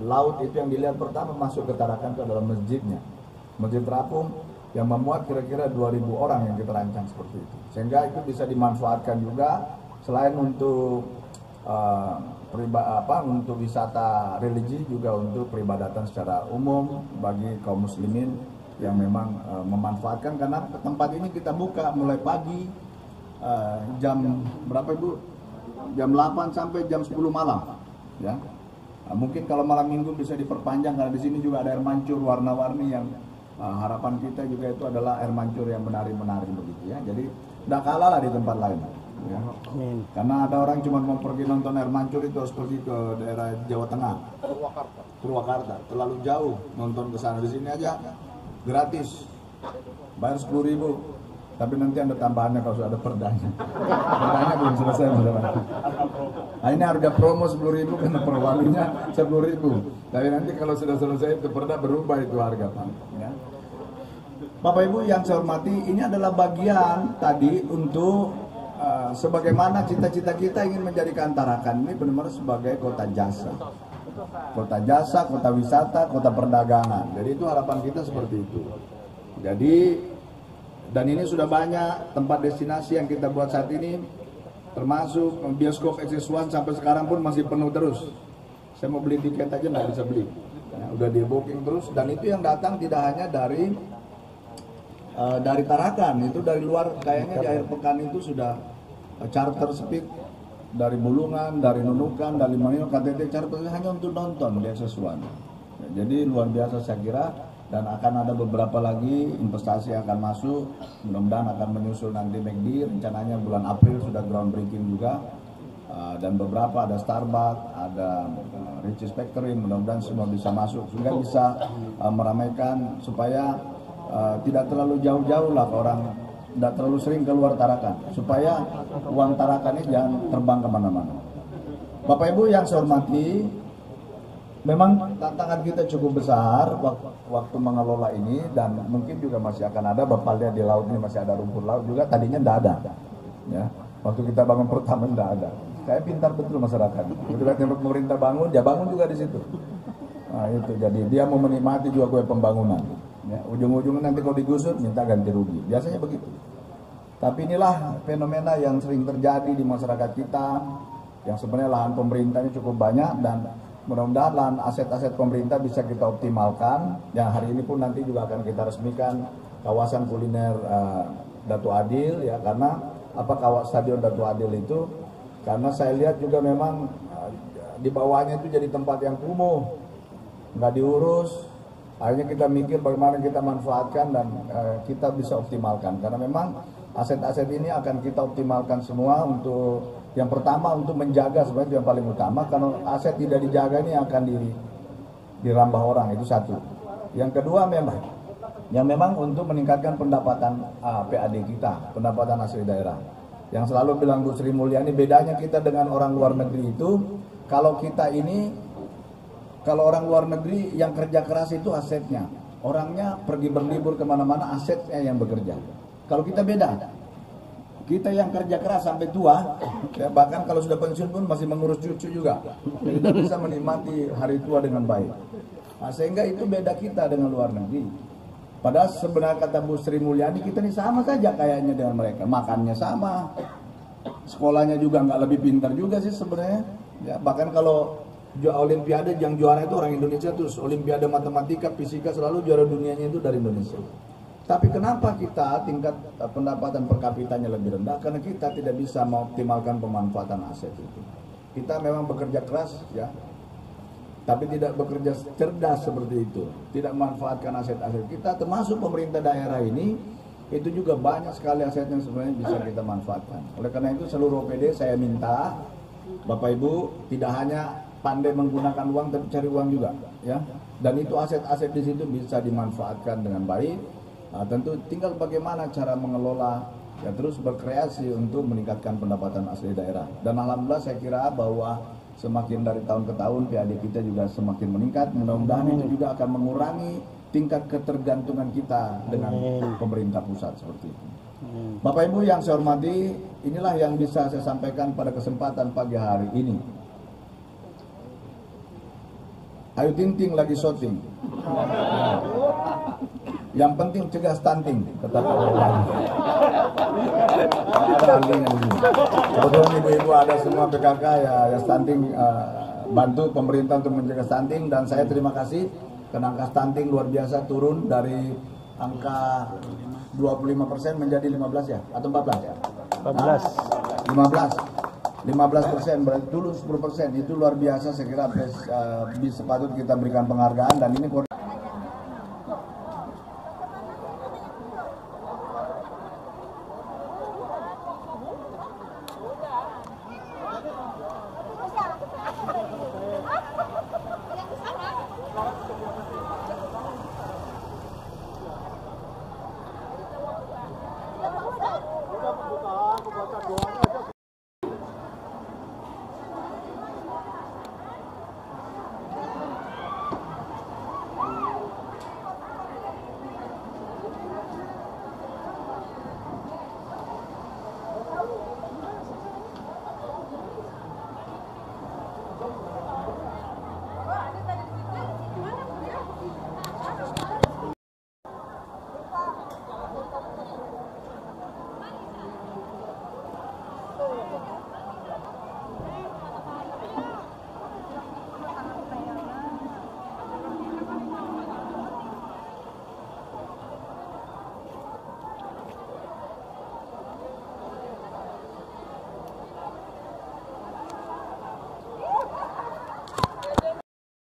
laut itu yang dilihat pertama masuk ke Tarakan itu adalah masjidnya, Masjid Terapung yang memuat kira-kira 2.000 orang yang kita rancang seperti itu, sehingga itu bisa dimanfaatkan juga selain untuk untuk wisata religi, juga untuk peribadatan secara umum bagi kaum muslimin yang memang memanfaatkan, karena tempat ini kita buka mulai pagi jam berapa Ibu? Jam 8 sampai jam 10 malam ya. Mungkin kalau malam minggu bisa diperpanjang karena di sini juga ada air mancur warna-warni yang harapan kita juga itu adalah air mancur yang menari-menari begitu ya. Jadi tidak kalah lah di tempat lain ya. Karena ada orang cuma mau pergi nonton air mancur itu harus pergi ke daerah Jawa Tengah, Purwakarta, terlalu jauh nonton ke sana. Di sini aja gratis, bayar 10.000. Tapi nanti ada tambahannya kalau sudah ada perdanya. Perdanya belum selesai, saudara. Nah, ini harga promo 10.000 karena perwalinya 10.000. Tapi nanti kalau sudah selesai itu perda berubah itu harga, Pak. Ya. Bapak Ibu yang saya hormati, ini adalah bagian tadi untuk sebagaimana cita-cita kita ingin menjadikan Tarakan ini benar-benar sebagai kota jasa. Kota jasa, kota wisata, kota perdagangan. Jadi itu harapan kita seperti itu. Jadi dan ini sudah banyak tempat destinasi yang kita buat saat ini, termasuk bioskop XS1 sampai sekarang pun masih penuh terus. Saya mau beli tiket aja nggak bisa beli, ya, udah di booking terus. Dan itu yang datang tidak hanya dari Tarakan, itu dari luar. Kayaknya di akhir pekan itu sudah charter speed dari Bulungan, dari Nunukan, dari Manilo, KTT charter hanya untuk nonton di XS1. Ya, jadi luar biasa saya kira. Dan akan ada beberapa lagi investasi yang akan masuk, mudah-mudahan akan menyusul nanti McD, rencananya bulan April sudah groundbreaking juga, dan beberapa ada Starbucks, ada Ricis Factory, mudah-mudahan semua bisa masuk sehingga bisa meramaikan supaya tidak terlalu jauh-jauh lah orang, tidak terlalu sering keluar Tarakan, supaya uang Tarakan ini jangan terbang kemana-mana. Bapak Ibu yang saya hormati, memang tantangan kita cukup besar waktu mengelola ini, dan mungkin juga masih akan ada. Bapak lihat di laut ini masih ada rumput laut juga, tadinya tidak ada ya. Waktu kita bangun pertama tidak ada. Kayak pintar betul masyarakat. Begitu lihat pemerintah bangun, dia bangun juga di situ. Nah itu, jadi dia mau menikmati juga kue pembangunan ya. Ujung-ujungnya nanti kalau digusur minta ganti rugi, biasanya begitu. Tapi inilah fenomena yang sering terjadi di masyarakat kita, yang sebenarnya lahan pemerintahnya cukup banyak, dan mudah-mudahan lahan aset-aset pemerintah bisa kita optimalkan. Yang hari ini pun nanti juga akan kita resmikan kawasan kuliner Datu Adil ya, karena kawasan Stadion Datu Adil itu, karena saya lihat juga memang di bawahnya itu jadi tempat yang kumuh, nggak diurus. Akhirnya kita mikir bagaimana kita manfaatkan dan kita bisa optimalkan, karena memang aset-aset ini akan kita optimalkan semua. Untuk yang pertama untuk menjaga, sebenarnya yang paling utama, karena aset tidak dijaga ini akan dirambah orang, itu satu. Yang kedua memang untuk meningkatkan pendapatan PAD kita, pendapatan asli daerah. Yang selalu bilang Bu Sri Mulyani, bedanya kita dengan orang luar negeri itu, kalau orang luar negeri yang kerja keras itu asetnya, orangnya pergi berlibur kemana-mana, asetnya yang bekerja. Kalau kita beda, kita yang kerja keras sampai tua, ya, bahkan kalau sudah pensiun pun masih mengurus cucu juga, tidak bisa menikmati hari tua dengan baik. Nah, sehingga itu beda kita dengan luar negeri. Padahal sebenarnya kata Bu Sri Mulyani, kita ini sama saja kayaknya dengan mereka, makannya sama, sekolahnya juga nggak lebih pintar juga sih sebenarnya. Ya, bahkan kalau Olimpiade yang juara itu orang Indonesia, terus Olimpiade matematika, fisika selalu juara dunianya itu dari Indonesia. Tapi kenapa kita tingkat pendapatan per kapitanya lebih rendah? Karena kita tidak bisa mengoptimalkan pemanfaatan aset itu. Kita memang bekerja keras ya, tapi tidak bekerja cerdas seperti itu. Tidak memanfaatkan aset-aset kita, termasuk pemerintah daerah ini, itu juga banyak sekali aset yang sebenarnya bisa kita manfaatkan. Oleh karena itu seluruh OPD saya minta Bapak Ibu tidak hanya pandai menggunakan uang, tapi cari uang juga ya. Dan itu aset-aset di situ bisa dimanfaatkan dengan baik. Nah, tentu tinggal bagaimana cara mengelola, ya, terus berkreasi untuk meningkatkan pendapatan asli daerah. Dan alhamdulillah saya kira bahwa semakin dari tahun ke tahun PAD kita juga semakin meningkat. Mudah-mudahan itu juga akan mengurangi tingkat ketergantungan kita dengan pemerintah pusat seperti itu. Bapak Ibu yang saya hormati, inilah yang bisa saya sampaikan pada kesempatan pagi hari ini. Ayu Ting Ting lagi syuting. Yang penting cegah stunting, tetap ada ahlinya di sini. Kebetulan ibu-ibu ada semua PKK ya stunting, bantu pemerintah untuk mencegah stunting, dan saya terima kasih karena angka stunting luar biasa turun dari angka 25% menjadi 15 ya atau 14 ya? 15%, berarti dulu 10%, itu luar biasa. Saya kira bisa patut kita berikan penghargaan, dan ini